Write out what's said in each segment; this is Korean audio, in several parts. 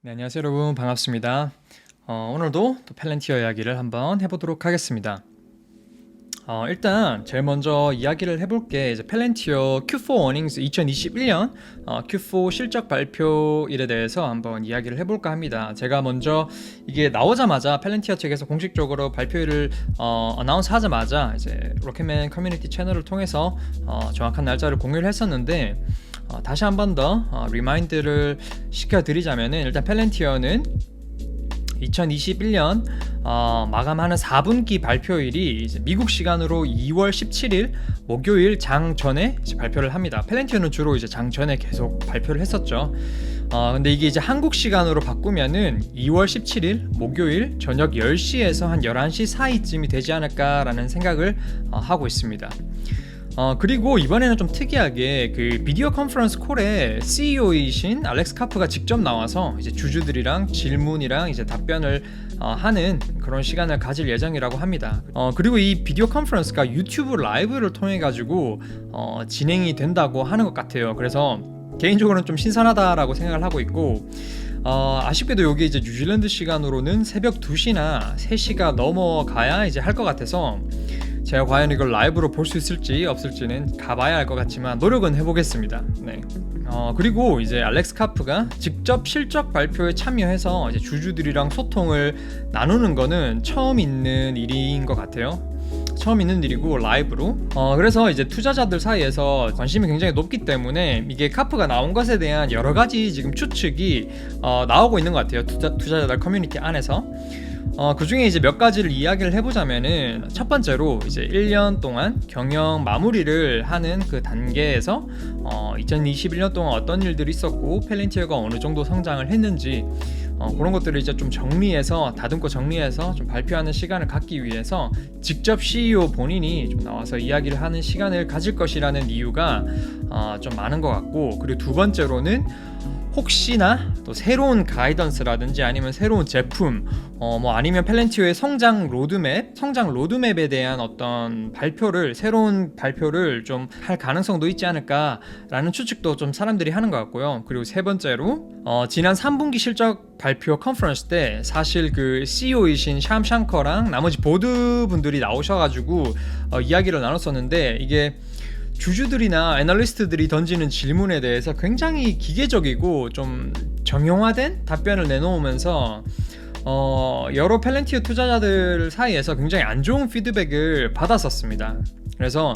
네, 안녕하세요 여러분, 반갑습니다. 오늘도 또 펠렌티어 이야기를 한번 해보도록 하겠습니다. 일단 제일 먼저 이야기를 해볼 게 이제 펠렌티어 Q4 earnings 2021년 Q4 실적 발표일에 대해서 한번 이야기를 해볼까 합니다. 제가 먼저 이게 나오자마자 펠렌티어 측에서 공식적으로 발표일을 어나운스 하자마자 이제 로켓맨 커뮤니티 채널을 통해서 정확한 날짜를 공유를 했었는데, 다시 한 번 더 리마인드를 시켜드리자면은, 일단 펠렌티어는 2021년 마감하는 4분기 발표일이 이제 미국 시간으로 2월 17일 목요일 장 전에 이제 발표를 합니다. 펠렌티어는 주로 이제 장 전에 계속 발표를 했었죠. 근데 이게 이제 한국 시간으로 바꾸면은 2월 17일 목요일 저녁 10시에서 한 11시 사이쯤이 되지 않을까라는 생각을 하고 있습니다. 그리고 이번에는 좀 특이하게 그 비디오 컨퍼런스 콜에 CEO이신 알렉스 카프가 직접 나와서 이제 주주들이랑 질문이랑 이제 답변을 하는 그런 시간을 가질 예정이라고 합니다. 그리고 이 비디오 컨퍼런스가 유튜브 라이브를 통해 가지고 진행이 된다고 하는 것 같아요. 그래서 개인적으로는 좀 신선하다라고 생각을 하고 있고, 아쉽게도 여기 이제 뉴질랜드 시간으로는 새벽 2시나 3시가 넘어가야 이제 할 것 같아서 제가 과연 이걸 라이브로 볼 수 있을지 없을지는 가봐야 할 것 같지만 노력은 해보겠습니다. 네. 그리고 이제 알렉스 카프가 직접 실적 발표에 참여해서 이제 주주들이랑 소통을 나누는 거는 처음 있는 일인 것 같아요. 처음 있는 일이고 라이브로. 그래서 이제 투자자들 사이에서 관심이 굉장히 높기 때문에 이게 카프가 나온 것에 대한 여러 가지 지금 추측이 나오고 있는 것 같아요. 투자자들 커뮤니티 안에서. 그 중에 이제 몇 가지를 이야기를 해보자면은, 첫 번째로 이제 1년 동안 경영 마무리를 하는 그 단계에서 2021년 동안 어떤 일들이 있었고 펠렌티어가 어느 정도 성장을 했는지 그런 것들을 이제 좀 정리해서 다듬고 정리해서 좀 발표하는 시간을 갖기 위해서 직접 CEO 본인이 좀 나와서 이야기를 하는 시간을 가질 것이라는 이유가 좀 많은 것 같고, 그리고 두 번째로는 혹시나 또 새로운 가이던스라든지 아니면 새로운 제품 아니면 펠렌티어의 성장 로드맵에 대한 어떤 새로운 발표를 좀 할 가능성도 있지 않을까라는 추측도 좀 사람들이 하는 것 같고요. 그리고 세 번째로 지난 3분기 실적 발표 컨퍼런스 때 사실 그 CEO이신 샴 샹커랑 나머지 보드 분들이 나오셔가지고 이야기를 나눴었는데, 이게 주주들이나 애널리스트들이 던지는 질문에 대해서 굉장히 기계적이고 좀 정형화된 답변을 내놓으면서 여러 펠렌티어 투자자들 사이에서 굉장히 안 좋은 피드백을 받았었습니다. 그래서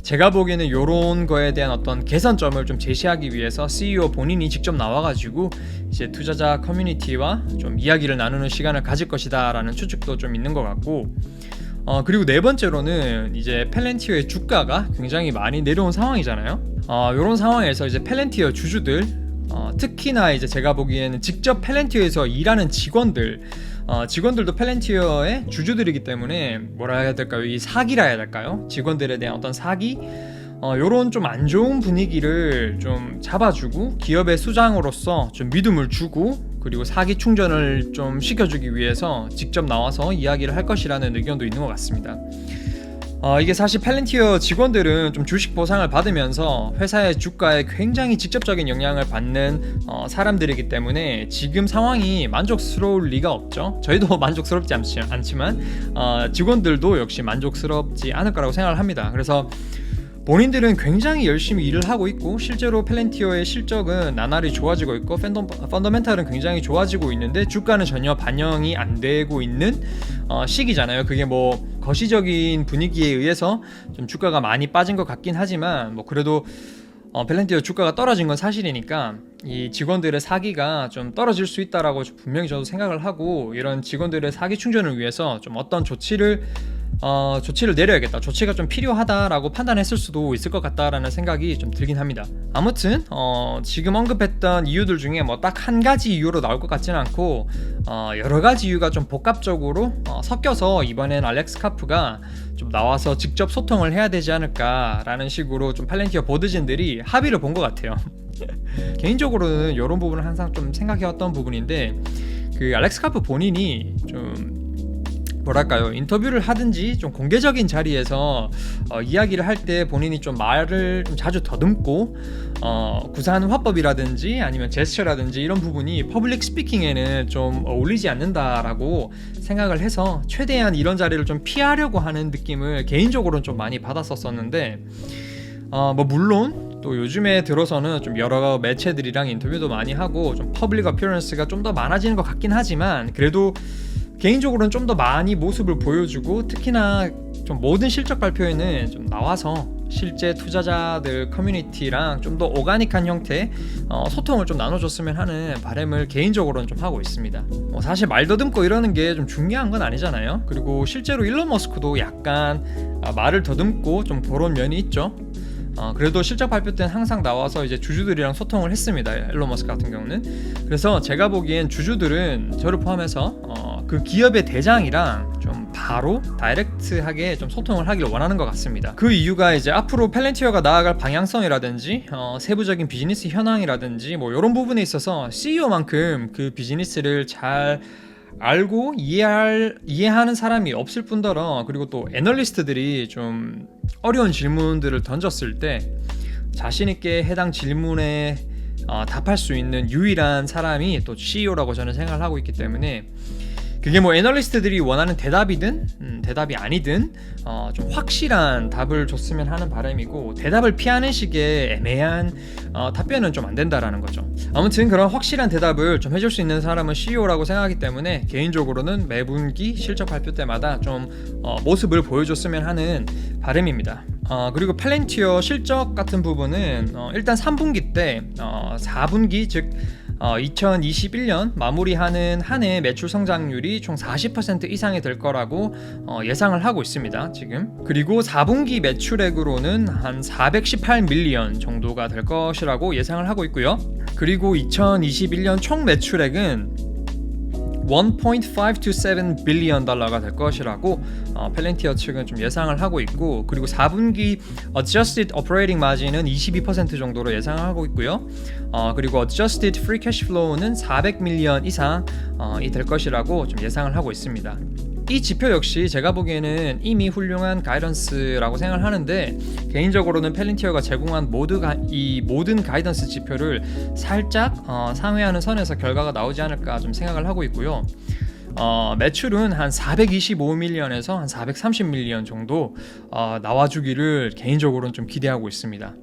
제가 보기에는 이런 거에 대한 어떤 개선점을 좀 제시하기 위해서 CEO 본인이 직접 나와가지고 이제 투자자 커뮤니티와 좀 이야기를 나누는 시간을 가질 것이다 라는 추측도 좀 있는 것 같고, 그리고 네 번째로는 이제 펠렌티어의 주가가 굉장히 많이 내려온 상황이잖아요. 이런 상황에서 이제 펠렌티어 주주들, 특히나 이제 제가 보기에는 직접 펠렌티어에서 일하는 직원들도 펠렌티어의 주주들이기 때문에 뭐라 해야 될까요? 이 사기라 해야 될까요? 직원들에 대한 어떤 사기? 요런 좀 안 좋은 분위기를 좀 잡아주고 기업의 수장으로서 좀 믿음을 주고, 그리고 사기 충전을 좀 시켜주기 위해서 직접 나와서 이야기를 할 것이라는 의견도 있는 것 같습니다. 이게 사실 펠렌티어 직원들은 좀 주식 보상을 받으면서 회사의 주가에 굉장히 직접적인 영향을 받는 사람들이기 때문에 지금 상황이 만족스러울 리가 없죠. 저희도 만족스럽지 않지만 직원들도 역시 만족스럽지 않을 거라고 생각을 합니다. 그래서 본인들은 굉장히 열심히 일을 하고 있고 실제로 펠렌티어의 실적은 나날이 좋아지고 있고 펀더멘탈은 굉장히 좋아지고 있는데 주가는 전혀 반영이 안 되고 있는 시기잖아요. 그게 뭐 거시적인 분위기에 의해서 좀 주가가 많이 빠진 것 같긴 하지만 그래도 펠렌티어 주가가 떨어진 건 사실이니까 이 직원들의 사기가 좀 떨어질 수 있다라고 분명히 저도 생각을 하고, 이런 직원들의 사기 충전을 위해서 좀 어떤 조치를 내려야겠다, 조치가 좀 필요하다라고 판단했을 수도 있을 것 같다라는 생각이 좀 들긴 합니다. 아무튼 지금 언급했던 이유들 중에 딱 한 가지 이유로 나올 것 같지는 않고 여러 가지 이유가 좀 복합적으로 섞여서 이번엔 알렉스 카프가 좀 나와서 직접 소통을 해야 되지 않을까라는 식으로 좀 펠렌티어 보드진들이 합의를 본 것 같아요. 개인적으로는 이런 부분을 항상 좀 생각해왔던 부분인데, 그 알렉스 카프 본인이 좀 뭐랄까요, 인터뷰를 하든지 좀 공개적인 자리에서 이야기를 할 때 본인이 좀 말을 좀 자주 더듬고 구사하는 화법이라든지 아니면 제스처라든지 이런 부분이 퍼블릭 스피킹에는 좀 어울리지 않는다라고 생각을 해서 최대한 이런 자리를 좀 피하려고 하는 느낌을 개인적으로는 좀 많이 받았었는데, 뭐 물론 또 요즘에 들어서는 좀 여러 매체들이랑 인터뷰도 많이 하고 좀 퍼블릭 어피어런스가 좀 더 많아지는 것 같긴 하지만, 그래도 개인적으로는 좀 더 많이 모습을 보여주고, 특히나 좀 모든 실적 발표에는 좀 나와서 실제 투자자들 커뮤니티랑 좀 더 오가닉한 형태 소통을 좀 나눠줬으면 하는 바람을 개인적으로는 좀 하고 있습니다. 사실 말 더듬고 이러는 게 좀 중요한 건 아니잖아요. 그리고 실제로 일론 머스크도 약간 말을 더듬고 좀 그런 면이 있죠. 그래도 실적 발표 때는 항상 나와서 이제 주주들이랑 소통을 했습니다. 일론 머스크 같은 경우는. 그래서 제가 보기엔 주주들은 저를 포함해서 그 기업의 대장이랑 좀 바로 다이렉트하게 좀 소통을 하길 원하는 것 같습니다. 그 이유가 이제 앞으로 펠렌티어가 나아갈 방향성이라든지 세부적인 비즈니스 현황이라든지 뭐 이런 부분에 있어서 CEO만큼 그 비즈니스를 잘 알고 이해하는 사람이 없을 뿐더러, 그리고 또 애널리스트들이 좀 어려운 질문들을 던졌을 때 자신 있게 해당 질문에 답할 수 있는 유일한 사람이 또 CEO라고 저는 생각을 하고 있기 때문에, 그게 뭐 애널리스트들이 원하는 대답이든 대답이 아니든 좀 확실한 답을 줬으면 하는 바람이고, 대답을 피하는 식의 애매한 답변은 좀 안 된다라는 거죠. 아무튼 그런 확실한 대답을 좀 해줄 수 있는 사람은 CEO라고 생각하기 때문에, 개인적으로는 매분기 실적 발표 때마다 좀 모습을 보여줬으면 하는 바람입니다. 그리고 펠렌티어 실적 같은 부분은 일단 3분기 때 4분기 즉 2021년 마무리하는 한 해 매출 성장률이 총 40% 이상이 될 거라고 예상을 하고 있습니다, 지금. 그리고 4분기 매출액으로는 한 418밀리언 정도가 될 것이라고 예상을 하고 있고요. 그리고 2021년 총 매출액은 1.527 빌리언 달러가 될 것이라고 펠렌티어 측은 좀 예상을 하고 있고, 그리고 4분기 adjusted operating margin은 22% 정도로 예상을 하고 있고요. 그리고 adjusted free cash flow는 400밀리언 이상이 될 것이라고 좀 예상을 하고 있습니다. 이 지표 역시 제가 보기에는 이미 훌륭한 가이던스라고 생각을 하는데, 개인적으로는 펠렌티어가 제공한 이 모든 가이던스 지표를 살짝 상회하는 선에서 결과가 나오지 않을까 좀 생각을 하고 있고요. 매출은 한 425밀리언에서 한 430밀리언 정도 나와주기를 개인적으로는 좀 기대하고 있습니다.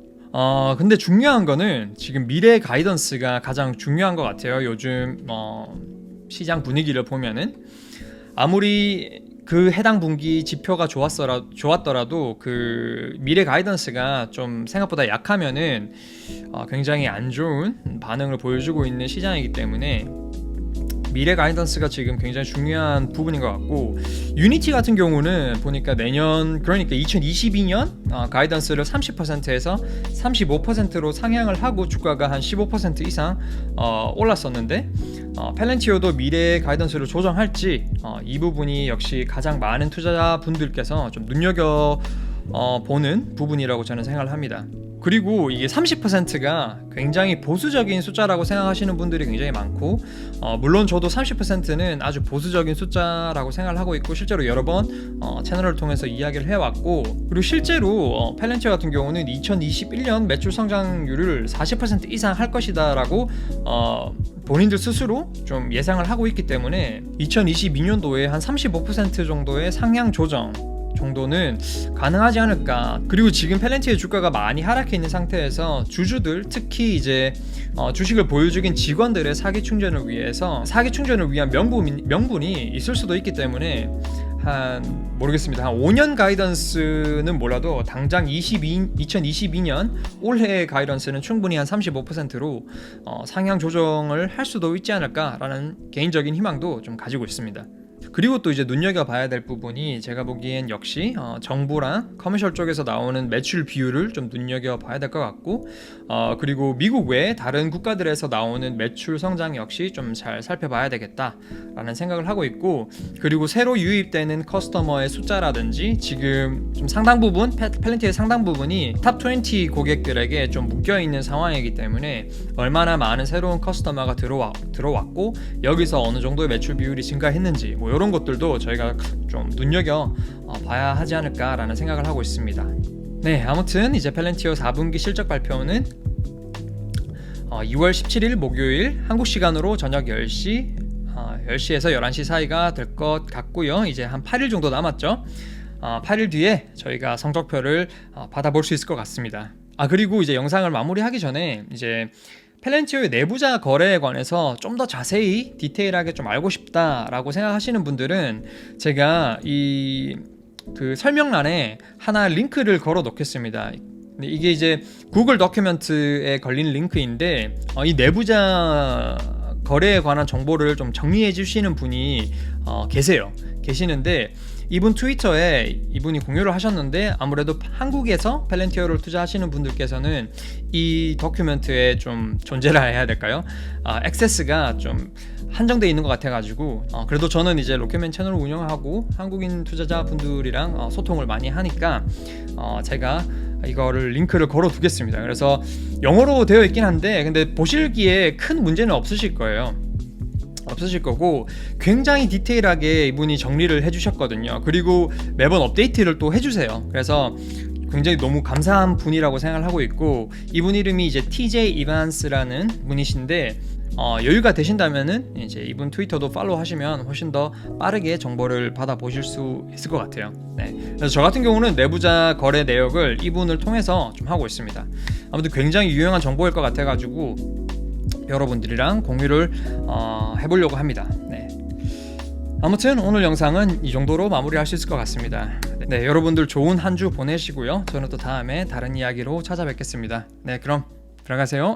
근데 중요한 거는 지금 미래 가이던스가 가장 중요한 것 같아요. 요즘 시장 분위기를 보면은 아무리 그 해당 분기 지표가 좋았더라도 그 미래 가이던스가 좀 생각보다 약하면은 굉장히 안 좋은 반응을 보여주고 있는 시장이기 때문에 미래 가이던스가 지금 굉장히 중요한 부분인 것 같고, 유니티 같은 경우는 보니까 내년, 그러니까 2022년 가이던스를 30%에서 35%로 상향을 하고 주가가 한 15% 이상 올랐었는데, 펠렌티어도 미래 가이던스를 조정할지 이 부분이 역시 가장 많은 투자자분들께서 좀 눈여겨 보는 부분이라고 저는 생각을 합니다. 그리고 이게 30%가 굉장히 보수적인 숫자라고 생각하시는 분들이 굉장히 많고, 물론 저도 30%는 아주 보수적인 숫자라고 생각을 하고 있고, 실제로 여러 번 채널을 통해서 이야기를 해왔고, 그리고 실제로 펠렌티어 같은 경우는 2021년 매출 성장률을 40% 이상 할 것이다 라고 본인들 스스로 좀 예상을 하고 있기 때문에 2022년도에 한 35% 정도의 상향 조정 정도는 가능하지 않을까. 그리고 지금 펠렌티의 주가가 많이 하락해 있는 상태에서 주주들, 특히 이제 주식을 보유 중인 직원들의 사기 충전을 위한 명분이 있을 수도 있기 때문에 모르겠습니다. 한 5년 가이던스는 몰라도 당장 2022년 올해 가이던스는 충분히 한 35%로 상향 조정을 할 수도 있지 않을까라는 개인적인 희망도 좀 가지고 있습니다. 그리고 또 이제 눈여겨봐야 될 부분이, 제가 보기엔 역시 정부랑 커머셜 쪽에서 나오는 매출 비율을 좀 눈여겨봐야 될 것 같고, 그리고 미국 외 다른 국가들에서 나오는 매출 성장 역시 좀 잘 살펴봐야 되겠다라는 생각을 하고 있고, 그리고 새로 유입되는 커스터머의 숫자라든지, 지금 좀 상당 부분 펠렌티의 상당 부분이 탑 20 고객들에게 좀 묶여있는 상황이기 때문에 얼마나 많은 새로운 커스터머가 들어왔고 여기서 어느 정도의 매출 비율이 증가했는지, 뭐 이런 이런 것들도 저희가 좀 눈여겨 봐야 하지 않을까라는 생각을 하고 있습니다. 네, 아무튼 이제 펠렌티오 4분기 실적 발표는 2월 17일 목요일 한국 시간으로 저녁 10시 10시에서 11시 사이가 될 것 같고요. 이제 한 8일 정도 남았죠. 8일 뒤에 저희가 성적표를 받아볼 수 있을 것 같습니다. 그리고 이제 영상을 마무리하기 전에 이제 펠렌티오의 내부자 거래에 관해서 좀 더 자세히 디테일하게 좀 알고 싶다라고 생각하시는 분들은 제가 그 설명란에 하나 링크를 걸어 놓겠습니다. 이게 이제 구글 도큐멘트에 걸린 링크인데 이 내부자 거래에 관한 정보를 좀 정리해 주시는 분이 계시는데 이분 트위터에 이분이 공유를 하셨는데 아무래도 한국에서 펠렌티오를 투자하시는 분들께서는 이 도큐멘트에 좀 존재를 해야 될까요? 액세스가 좀 한정되어 있는 것 같아가지고 그래도 저는 이제 로켓맨 채널을 운영하고 한국인 투자자분들이랑 소통을 많이 하니까 제가 이거를 링크를 걸어 두겠습니다. 그래서 영어로 되어 있긴 한데 근데 보시기에 큰 문제는 없으실 거고 굉장히 디테일하게 이분이 정리를 해주셨거든요. 그리고 매번 업데이트를 또 해주세요. 그래서 굉장히 너무 감사한 분이라고 생각을 하고 있고 이분 이름이 이제 TJ 이반스라는 분이신데 여유가 되신다면은 이제 이분 트위터도 팔로우 하시면 훨씬 더 빠르게 정보를 받아보실 수 있을 것 같아요. 네. 그래서 저 같은 경우는 내부자 거래 내역을 이분을 통해서 좀 하고 있습니다. 아무튼 굉장히 유용한 정보일 것 같아가지고 여러분들이랑 공유를 해보려고 합니다. 네. 아무튼 오늘 영상은 이 정도로 마무리할 수 있을 것 같습니다. 네, 여러분들 좋은 한 주 보내시고요. 저는 또 다음에 다른 이야기로 찾아뵙겠습니다. 네, 그럼 들어가세요.